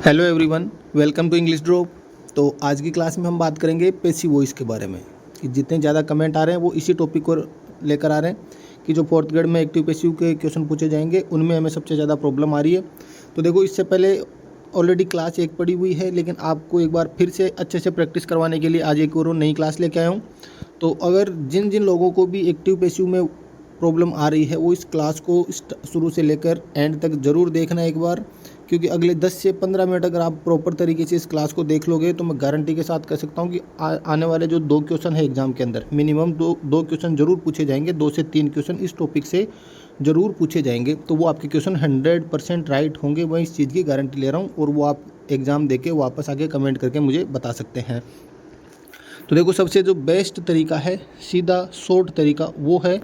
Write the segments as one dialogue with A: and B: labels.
A: Hello everyone, welcome to English drop. तो आज की क्लास में हम बात करेंगे पैसिव वॉइस के बारे में कि जितने ज़्यादा कमेंट आ रहे हैं वो इसी टॉपिक को लेकर आ रहे हैं कि जो फोर्थ ग्रेड में एक्टिव पैसिव के क्वेश्चन पूछे जाएंगे उनमें हमें सबसे ज़्यादा प्रॉब्लम आ रही है। तो देखो, इससे पहले ऑलरेडी क्लास 1 पड़ी हुई है, लेकिन आपको एक बार फिर से अच्छे से प्रैक्टिस करवाने के लिए आज एक और नई क्लास लेके आया हूँ। तो अगर जिन जिन लोगों को भी एक्टिव पैसिव में प्रॉब्लम आ रही है वो इस क्लास को शुरू से लेकर एंड तक ज़रूर देखना एक बार, क्योंकि अगले 10 से 15 मिनट अगर आप प्रॉपर तरीके से इस क्लास को देख लोगे तो मैं गारंटी के साथ कह सकता हूँ कि आने वाले जो 2 क्वेश्चन है एग्जाम के अंदर मिनिमम दो क्वेश्चन जरूर पूछे जाएंगे। 2 से 3 क्वेश्चन इस टॉपिक से ज़रूर पूछे जाएंगे। तो वो आपके क्वेश्चन 100% राइट होंगे, मैं इस चीज़ की गारंटी ले रहा हूँ, और वो आप एग्ज़ाम दे के वापस आके कमेंट करके मुझे बता सकते हैं। तो देखो, सबसे जो बेस्ट तरीका है, सीधा शॉर्ट तरीका, वो है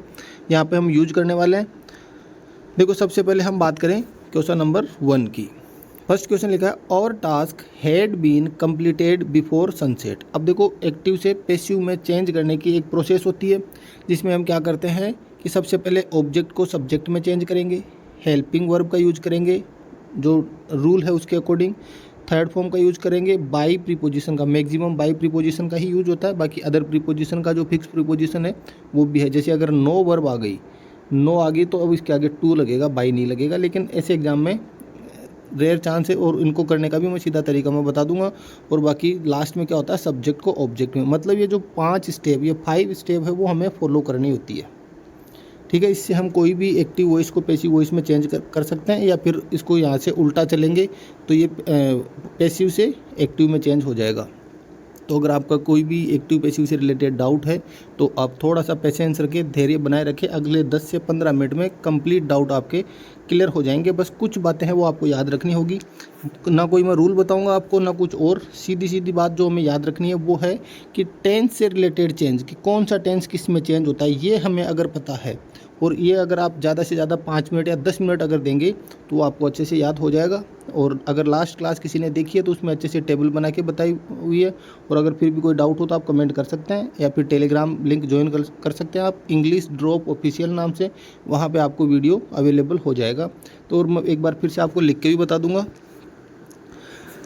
A: यहाँ पे हम यूज करने वाले हैं। देखो, सबसे पहले हम बात करें क्वेश्चन नंबर 1 की। फर्स्ट क्वेश्चन लिखा है और task had been completed before sunset. अब देखो, एक्टिव से पैसिव में चेंज करने की एक प्रोसेस होती है जिसमें हम क्या करते हैं कि सबसे पहले ऑब्जेक्ट को सब्जेक्ट में चेंज करेंगे, हेल्पिंग वर्ब का यूज करेंगे जो रूल है उसके अकॉर्डिंग, थर्ड फॉर्म का यूज करेंगे, बाई प्रीपोजिशन का, मैक्सिमम बाई प्रीपोजिशन का ही यूज होता है। बाकी अदर प्रीपोजिशन का जो फिक्स प्रीपोजिशन है वो भी है। जैसे अगर नो वर्ब आ गई, नो आ गई, तो अब इसके आगे टू लगेगा, बाई नहीं लगेगा। लेकिन ऐसे एग्जाम में रेयर चांस है, और इनको करने का भी मैं सीधा तरीका मैं बता दूंगा। और बाकी लास्ट में क्या होता है, सब्जेक्ट को ऑब्जेक्ट में, मतलब ये जो 5 स्टेप, ये 5 स्टेप है वो हमें फॉलो करनी होती है। ठीक है, इससे हम कोई भी एक्टिव वॉइस को पैसिव वॉइस में चेंज कर सकते हैं, या फिर इसको यहाँ से उल्टा चलेंगे तो ये पैसिव से एक्टिव में चेंज हो जाएगा। तो अगर आपका कोई भी एक्टिव पैसिव से रिलेटेड डाउट है तो आप थोड़ा सा पेशेंस रखें, धैर्य बनाए रखें। अगले 10 से 15 मिनट में कंप्लीट डाउट आपके क्लियर हो जाएंगे। बस कुछ बातें हैं वो आपको याद रखनी होगी, ना कोई मैं रूल बताऊंगा आपको, ना कुछ और। सीधी सीधी बात जो हमें याद रखनी है वो है कि टेंस से रिलेटेड चेंज, कि कौन सा टेंस किस में चेंज होता है, ये हमें अगर पता है, और ये अगर आप ज़्यादा से ज़्यादा 5 मिनट या 10 मिनट अगर देंगे तो आपको अच्छे से याद हो जाएगा। और अगर लास्ट क्लास किसी ने देखी है तो उसमें अच्छे से टेबल बना के बताई हुई है। और अगर फिर भी कोई डाउट हो तो आप कमेंट कर सकते हैं, या फिर टेलीग्राम लिंक ज्वाइन कर सकते हैं आप, इंग्लिश ड्रॉप ऑफिशियल नाम से, वहाँ पे आपको वीडियो अवेलेबल हो जाएगा। तो और मैं एक बार फिर से आपको लिख के भी बता दूंगा।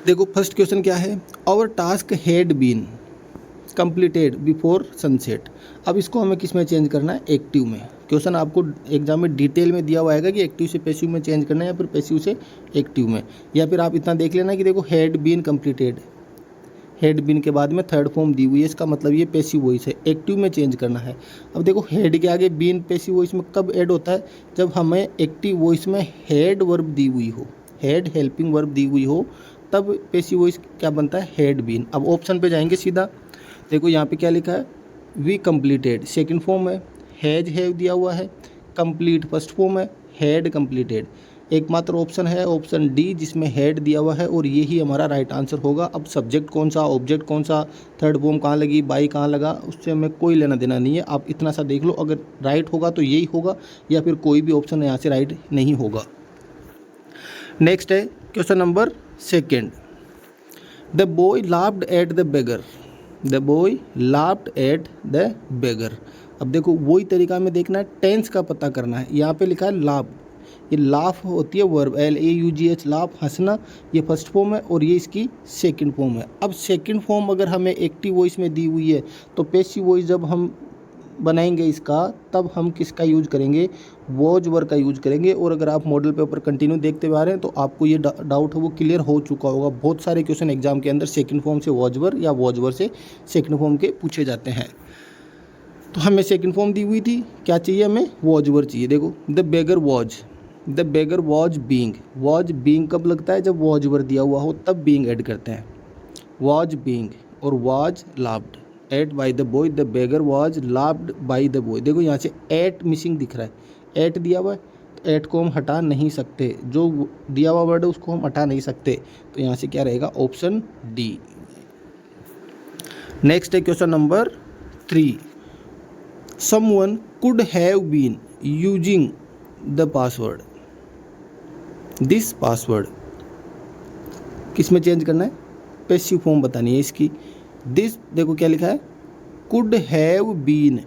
A: देखो, फर्स्ट क्वेश्चन क्या है, our task had been completed before sunset. अब इसको हमें किस में चेंज करना है, एक्टिव में। क्वेश्चन आपको एग्जाम में डिटेल में दिया हुआ है कि एक्टिव से पैसिव में चेंज करना है या फिर पैसिव से एक्टिव में। या फिर आप इतना देख लेना कि देखो, had been completed, had been के बाद में थर्ड फॉर्म दी हुई है, इसका मतलब ये पैसिव वॉइस है, एक्टिव में चेंज करना है। अब देखो, हेड के आगे बीन पैसिव वॉइस में कब ऐड होता है, जब हमें एक्टिव वॉइस में हेड वर्ब दी हुई हो, हेड हेल्पिंग वर्ब दी हुई हो, तब पैसिव वॉइस क्या बनता है, हेड बीन। अब ऑप्शन पे जाएंगे सीधा। देखो यहाँ पे क्या लिखा है, वी कंप्लीटेड सेकंड फॉर्म है, हैज हैव दिया हुआ है, कंप्लीट फर्स्ट फॉर्म है, हैड कंप्लीटेड एकमात्र ऑप्शन है, ऑप्शन डी, जिसमें हेड दिया हुआ है, और ये ही हमारा राइट आंसर होगा। अब सब्जेक्ट कौन सा, ऑब्जेक्ट कौन सा, थर्ड फॉर्म कहाँ लगी, बाई कहाँ लगा, उससे हमें कोई लेना देना नहीं है। आप इतना सा देख लो, अगर राइट होगा तो यही होगा, या फिर कोई भी ऑप्शन यहाँ से राइट नहीं होगा। नेक्स्ट है question number 2। The boy laughed at the beggar, the boy laughed at the beggar. अब देखो, वही तरीका में देखना है, टेंस का पता करना है। यहाँ पे लिखा है लाफ, ये लाफ होती है वर्ब, LAUGH, लाफ, हंसना, ये फर्स्ट फॉर्म है, और ये इसकी सेकंड फॉर्म है। अब सेकंड फॉर्म अगर हमें एक्टिव वॉइस में दी हुई है तो पैसिव वॉइस जब हम बनाएंगे इसका, तब हम किसका यूज करेंगे, वॉज वर्ब का यूज करेंगे। और अगर आप मॉडल पेपर कंटिन्यू देखते हुए आ रहे हैं तो आपको ये डाउट है वो क्लियर हो चुका होगा। बहुत सारे क्वेश्चन एग्जाम के अंदर सेकंड फॉर्म से वॉज वर्ब या वॉज वर्ब से सेकंड फॉर्म के पूछे जाते हैं। तो हमें सेकंड फॉर्म दी हुई थी, क्या चाहिए हमें, वॉज वर्ब चाहिए। देखो, the beggar was, the beggar was being, was being कब लगता है, जब वॉज वर्ब दिया हुआ हो तब बीइंग ऐड करते हैं, वॉज बीइंग। और was laughed eight by the boy, the beggar was laughed by the boy. देखो, यहाँ से एट मिसिंग दिख रहा है, एट दिया हुआ है, तो एट को हम हटा नहीं सकते, जो दिया हुआ वर्ड है उसको हम हटा नहीं सकते। तो यहाँ से क्या रहेगा, ऑप्शन डी। नेक्स्ट है question number 3। Someone could have been using the password, this password किस में चेंज करना है, पैसिव फॉर्म बतानी है इसकी। दिस, देखो क्या लिखा है, could have been,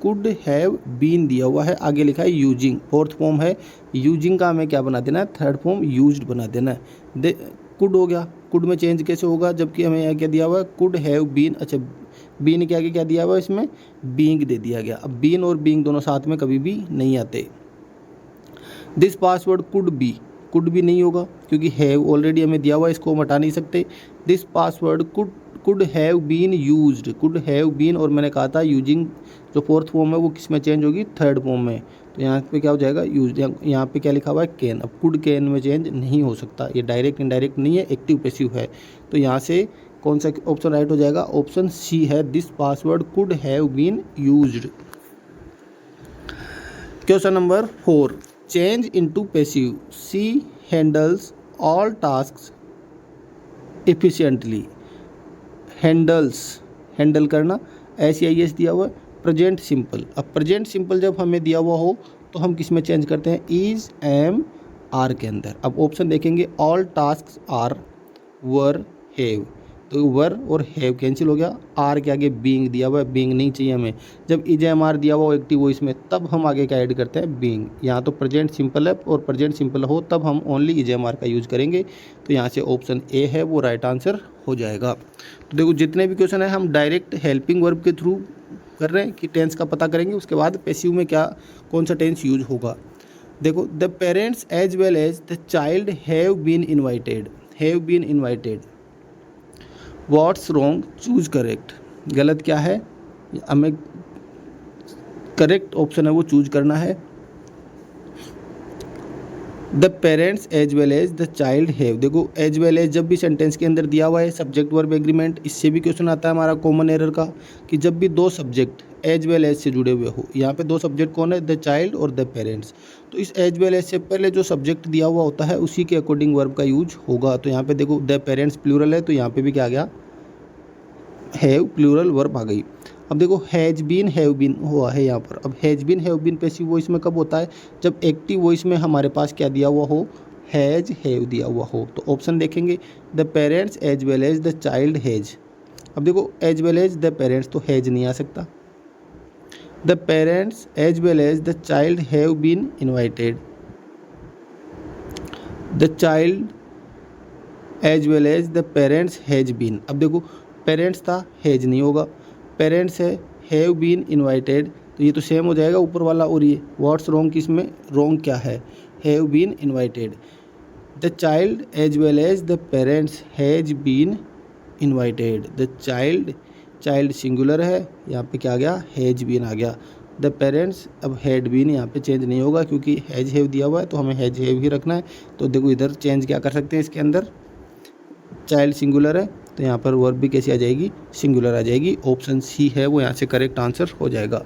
A: could have been दिया हुआ है, आगे लिखा है यूजिंग, फोर्थ फॉर्म है, यूजिंग का हमें क्या बना देना है, थर्ड फॉर्म यूज्ड बना देना है। कुड हो गया, कुड में चेंज कैसे होगा जबकि हमें यहाँ क्या दिया हुआ है, कुड हैव बीन। अच्छा, बीन के आगे क्या दिया हुआ है, इसमें बीइंग दे दिया गया। अब बीन और बीइंग दोनों साथ में कभी भी नहीं आते। दिस पासवर्ड कुड भी नहीं होगा क्योंकि हैव ऑलरेडी हमें दिया हुआ है, इसको हम हटा नहीं सकते। This password could have been used, could have been, और मैंने कहा था यूजिंग जो फोर्थ फॉर्म है वो किस में चेंज होगी, थर्ड फॉर्म में। तो यहाँ पे क्या हो जाएगा, यूज। यहाँ पे क्या लिखा हुआ है, कैन। अब कुड कैन में चेंज नहीं हो सकता, ये डायरेक्ट इनडायरेक्ट नहीं है, एक्टिव पैसिव है। तो यहाँ से कौन सा ऑप्शन राइट हो जाएगा, ऑप्शन सी है, this password could have been used. Question number 4, change into passive. She handles all tasks efficiently. Handle करना, SEIS दिया हुआ है। प्रेजेंट सिंपल, अब प्रेजेंट सिंपल जब हमें दिया हुआ हो तो हम किस में चेंज करते हैं, इज, एम, आर के अंदर। अब ऑप्शन देखेंगे, all tasks are, were, have, तो वर और हैव कैंसिल हो गया। आर के आगे बीइंग दिया हुआ है, बीइंग नहीं चाहिए हमें। जब इज एम आर दिया हुआ हो एक्टिव वॉइस में, तब हम आगे क्या ऐड करते हैं, बीइंग। यहाँ तो प्रेजेंट सिंपल है और प्रेजेंट सिंपल हो तब हम ओनली इज एम आर का यूज करेंगे। तो यहाँ से ऑप्शन ए है वो राइट आंसर हो जाएगा। तो देखो जितने भी क्वेश्चन है हम डायरेक्ट हेल्पिंग वर्ब के थ्रू कर रहे हैं कि टेंस का पता करेंगे, उसके बाद पैसिव में क्या कौन सा टेंस यूज होगा। देखो, the parents as well as the child have been invited. What's wrong, choose correct. गलत क्या है, हमें करेक्ट ऑप्शन है वो चूज करना है। The parents as well as the child have, देखो एज वेल एज जब भी सेंटेंस के अंदर दिया हुआ है सब्जेक्ट वर्ब एग्रीमेंट, इससे भी क्वेश्चन आता है हमारा कॉमन एरर का कि जब भी दो सब्जेक्ट एज वेल एज से जुड़े हुए हो। यहाँ पे दो सब्जेक्ट कौन है, द चाइल्ड और द पेरेंट्स। तो इस एज वेल एज से पहले जो सब्जेक्ट दिया हुआ होता है उसी के अकॉर्डिंग वर्ब का यूज होगा। तो यहाँ पे देखो द पेरेंट्स प्लूरल है, तो यहाँ पे भी क्या आ गया, हैव प्लूरल वर्ब आ गई। अब देखो हैज बीन हैव बीन हुआ है यहाँ पर। अब has been have been passive voice में कब होता है, जब एक्टिव वॉइस में हमारे पास क्या दिया हुआ हो, हैज हैव दिया हुआ हो। तो ऑप्शन देखेंगे, the parents as well as the child has. अब देखो as well as the parents, तो हैज नहीं आ सकता। The parents as well as the child have been invited. The child as well as the parents has been. अब देखो parents था, has नहीं होगा। पेरेंट्स है, हैव बीन इन्वाइटेड, तो ये तो सेम हो जाएगा ऊपर वाला और ये। व्हाट्स रॉन्ग, किसमें रॉन्ग क्या है, have been invited. The child as well as the parents has been invited. The child singular है, यहाँ पे क्या आ गया, हैज बीन आ गया। द पेरेंट्स, अब हैड बीन यहाँ पे चेंज नहीं होगा क्योंकि हैज हैव दिया हुआ है, तो हमें हैज हैव ही रखना है। तो देखो इधर चेंज क्या कर सकते हैं, इसके अंदर चाइल्ड सिंगुलर है तो यहाँ पर वर्ब भी कैसी आ जाएगी, सिंगुलर आ जाएगी। ऑप्शन सी है वो यहाँ से करेक्ट आंसर हो जाएगा।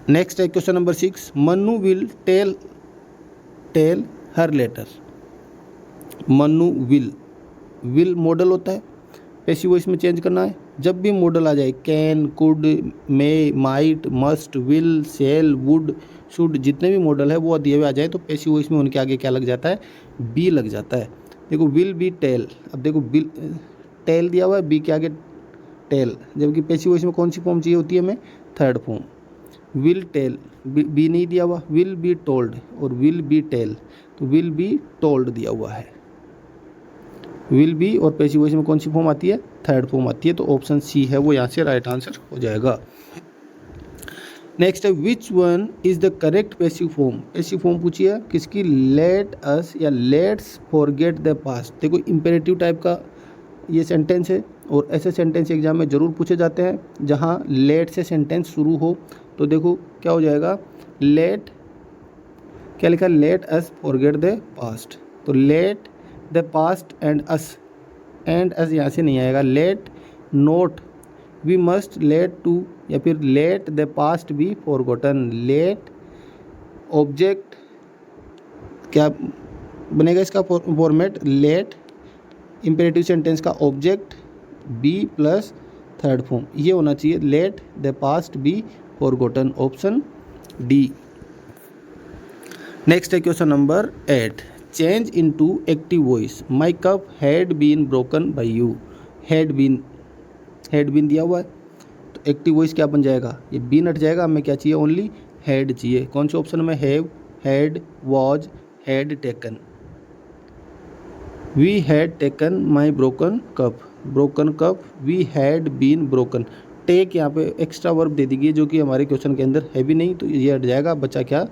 A: नेक्स्ट है question number 6, Mannu will tell her letter. Mannu will modal होता है, पैसिव वॉइस में चेंज करना है। जब भी मॉडल आ जाए, can, could, may, might, must, will, shall, would, should, जितने भी मॉडल है वो दिए हुए आ जाए तो पैसिव वॉइस में उनके आगे क्या लग जाता है, बी लग जाता है। देखो विल बी टेल, अब देखो बिल टेल दिया हुआ है, बी के आगे टेल, जबकि पैसिव वॉइस में कौन सी फॉर्म चाहिए होती है हमें, third form. Will tell, be नहीं दिया हुआ, विल बी टोल्ड और विल बी टेल, तो विल बी टोल्ड दिया हुआ है। विल बी और पैसिव वॉइस में कौन सी फॉर्म आती है, थर्ड फॉर्म आती है। तो ऑप्शन सी है वो यहाँ से राइट आंसर हो जाएगा। नेक्स्ट है, which one is the correct passive form. Passive form पूछिए किसकी, लेट अस या लेट्स फॉरगेट द पास्ट। देखो इंपेरेटिव टाइप का ये सेंटेंस है और ऐसे सेंटेंस एग्जाम में ज़रूर पूछे जाते हैं जहाँ लेट से सेंटेंस शुरू हो। तो देखो क्या हो जाएगा, लेट, क्या लिखा, let us forget the past. तो let the past and us यहाँ से नहीं आएगा। Let note, we must let to, या फिर let the past be forgotten. Let object, क्या बनेगा इसका फॉर्मेट, लेट इंपेरेटिव सेंटेंस का object be plus third form, ये होना चाहिए, let the past be forgotten. Option D. Next है question number 8, change into active voice. My cup had been broken by you. Had been दिया हुआ है तो active voice क्या बन जाएगा, ये बीन हट जाएगा, हमें क्या चाहिए, ओनली हैड चाहिए। कौन से ऑप्शन में, have, had, was, had taken. We had taken my broken cup, we had been broken. Take यहाँ पे एक्स्ट्रा वर्ब दे दीजिए जो कि हमारे क्वेश्चन के अंदर है भी नहीं, तो ये हट जाएगा, बचा क्या,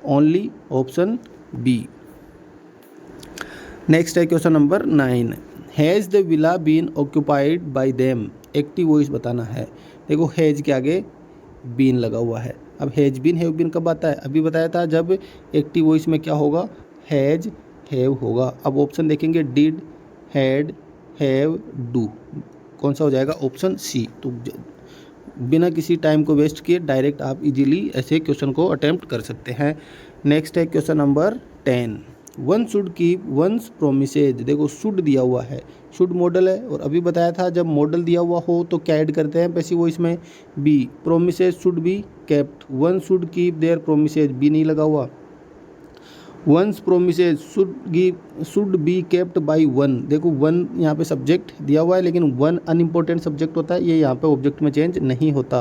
A: ओनली ऑप्शन बी। नेक्स्ट है question number 9, has the villa been occupied by them, active voice बताना है। देखो हैज़ के आगे बीन लगा हुआ है। अब हैज़ बीन हैव बीन कब आता है, अभी बताया था जब एक्टिव वॉइस में क्या होगा, हैज़ हैव होगा। अब ऑप्शन देखेंगे, डिड, हैड, हैव, डू, कौन सा हो जाएगा, ऑप्शन सी। तो बिना किसी टाइम को वेस्ट किए डायरेक्ट आप इजीली ऐसे क्वेश्चन को अटेम्प्ट कर सकते हैं। नेक्स्ट है question number 10, one should keep once promises. देखो शुड दिया हुआ है, शुड मॉडल है, और अभी बताया था जब मॉडल दिया हुआ हो तो क्या ऐड करते हैं पैसिव वॉइस में, be. Promises should be kept, one should keep their promises, be नहीं लगा हुआ। One's promises should be kept by one. देखो वन यहाँ पे सब्जेक्ट दिया हुआ है, लेकिन वन अनइम्पोर्टेंट सब्जेक्ट होता है, ये यहाँ पे ऑब्जेक्ट में चेंज नहीं होता,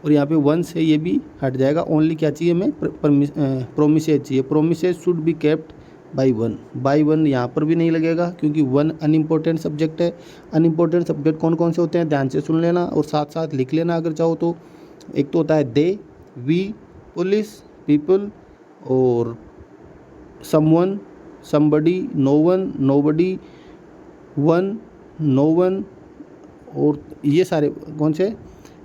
A: और यहाँ पे वंस है ये भी हट जाएगा। ओनली क्या चाहिए हमें, प्रोमिसेज चाहिए। Promises should be kept by one यहाँ पर भी नहीं लगेगा क्योंकि वन अनइम्पोर्टेंट सब्जेक्ट है। अनइम्पोर्टेंट सब्जेक्ट कौन कौन से होते हैं, ध्यान से सुन लेना और साथ साथ लिख लेना अगर चाहो तो। एक तो होता है दे, वी, पुलिस, पीपल, और someone, somebody, no one, nobody, one, no one, और ये सारे कौन से,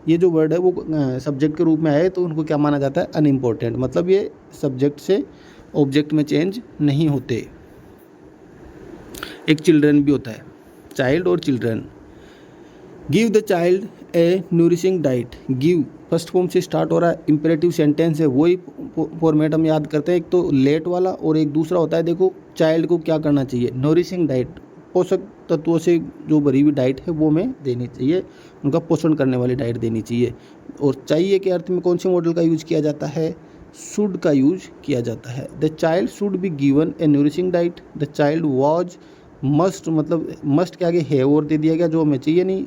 A: ये जो वर्ड है वो सब्जेक्ट के रूप में आए तो उनको क्या माना जाता है, अनइम्पोर्टेंट, मतलब ये सब्जेक्ट से ऑब्जेक्ट में चेंज नहीं होते। एक चिल्ड्रन भी होता है, चाइल्ड और children. Give the child a nourishing diet, give first form से स्टार्ट हो रहा है, इंपेरेटिव सेंटेंस है, वही फॉर्मेट हम याद करते हैं, एक तो लेट वाला और एक दूसरा होता है, देखो चाइल्ड को क्या करना चाहिए, नरिशिंग डाइट, पोषक तत्वों से जो भरी हुई डाइट है वो हमें देनी चाहिए, उनका पोषण करने वाली डाइट देनी चाहिए। और चाहिए के अर्थ में कौन से मॉडल का यूज किया जाता है, शुड का यूज किया जाता है। The child should be given a nourishing diet, the child was, must, मतलब मस्ट के आगे हैव और दे दिया गया जो हमें चाहिए नहीं,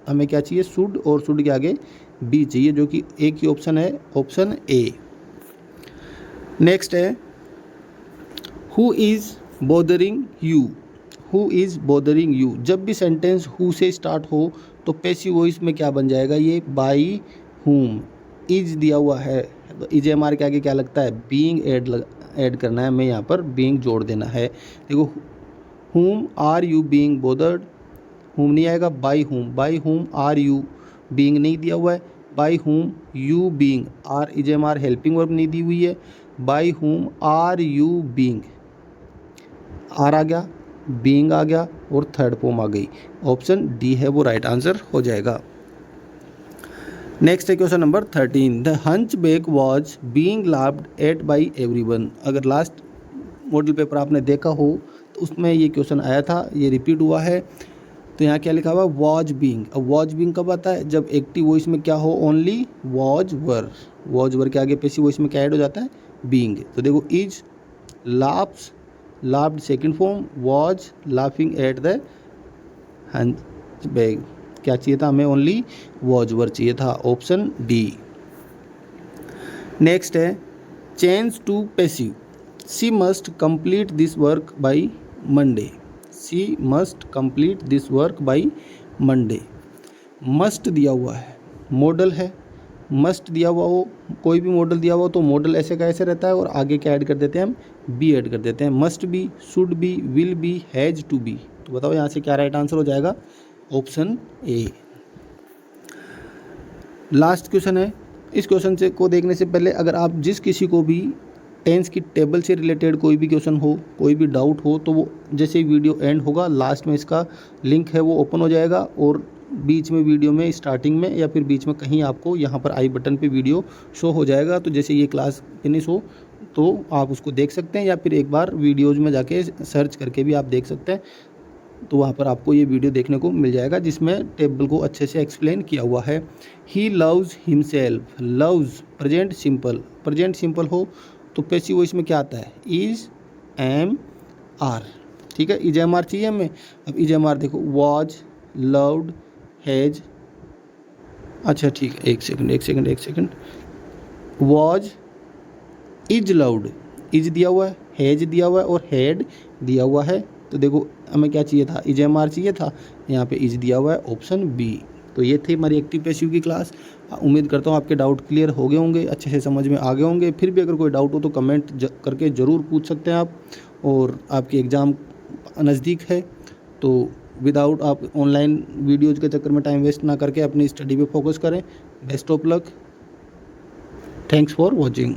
A: हमें क्या चाहिए, शुड, और शुड के आगे बी चाहिए जो कि एक ही ऑप्शन है, ऑप्शन ए। नेक्स्ट है who is bothering you, who is bothering you. जब भी सेंटेंस हु से स्टार्ट हो तो पैसिव वॉइस में क्या बन जाएगा, ये बाई हुम। इज दिया हुआ है तो इज एम आर के आगे क्या लगता है, बीइंग ऐड करना है, हमें यहाँ पर बीइंग जोड़ देना है। देखो हुम आर यू बीइंग बॉदर्ड, हुम नहीं आएगा, by whom are you, being नहीं दिया हुआ है, by whom you being, are is am are helping verb नहीं दी हुई है, by whom are you being, are आ गया, बीइंग आ गया, और थर्ड फॉर्म आ गई, ऑप्शन डी है वो राइट आंसर हो जाएगा। नेक्स्ट है question number 13, the hunchback was being laughed eight by everyone. अगर लास्ट मॉडल पेपर आपने देखा हो तो उसमें ये क्वेश्चन आया था, ये रिपीट हुआ है। तो यहाँ क्या लिखा हुआ, वॉज बीइंग। अब वॉज बीइंग कब आता है, जब एक्टिव वॉइस में क्या हो, ओनली वॉज वर के आगे पैसिव वॉइस में क्या ऐड हो जाता है, बीइंग। तो देखो is laughs, laughed second form, was laughing at the hunchback, क्या चाहिए था हमें, ओनली वॉज वर चाहिए था, ऑप्शन डी। नेक्स्ट है change to passive, she must complete this work by Monday, she must complete this work by Monday. Must दिया हुआ है, मॉडल है, मस्ट दिया हुआ हो, कोई भी मॉडल दिया हुआ हो तो मॉडल ऐसे का ऐसे रहता है और आगे क्या ऐड कर देते हैं हम, बी ऐड कर देते हैं। Must be, should be, will be, has to be. तो बताओ यहाँ से क्या राइट आंसर हो जाएगा, ऑप्शन ए। लास्ट क्वेश्चन है, इस क्वेश्चन से को देखने से पहले अगर आप जिस किसी को भी टेंस की टेबल से रिलेटेड कोई भी क्वेश्चन हो, कोई भी डाउट हो, तो वो जैसे ही वीडियो एंड होगा लास्ट में इसका लिंक है वो ओपन हो जाएगा, और बीच में वीडियो में स्टार्टिंग में या फिर बीच में कहीं आपको यहाँ पर आई बटन पे वीडियो शो हो जाएगा। तो जैसे ये क्लास फिनिश हो तो आप उसको देख सकते हैं, या फिर एक बार वीडियोज़ में जाके सर्च करके भी आप देख सकते हैं। तो वहाँ पर आपको ये वीडियो देखने को मिल जाएगा जिसमें टेबल को अच्छे से एक्सप्लेन किया हुआ है। He loves himself, loves present simple हो तो पैसिव वॉइस में क्या आता है, इज, एम, आर। ठीक है, इज एम आर चाहिए हमें। अब इज एम आर देखो, वॉज, लव्ड, हैज, अच्छा ठीक है, एक second, was, is loved, is दिया हुआ है, हैज दिया हुआ है और हैड दिया हुआ है, तो देखो हमें क्या चाहिए था, EJMR चाहिए था, यहाँ पे इज दिया हुआ है ऑप्शन बी। तो ये थी हमारी एक्टिव पैसिव की क्लास। उम्मीद करता हूँ आपके डाउट क्लियर हो गए होंगे, अच्छे से समझ में आ गए होंगे। फिर भी अगर कोई डाउट हो तो कमेंट करके ज़रूर पूछ सकते हैं आप। और आपकी एग्ज़ाम नज़दीक है तो विदाउट आप ऑनलाइन वीडियोज़ के चक्कर में टाइम वेस्ट ना करके अपनी स्टडी पे फोकस करें। Best of luck. Thanks for watching.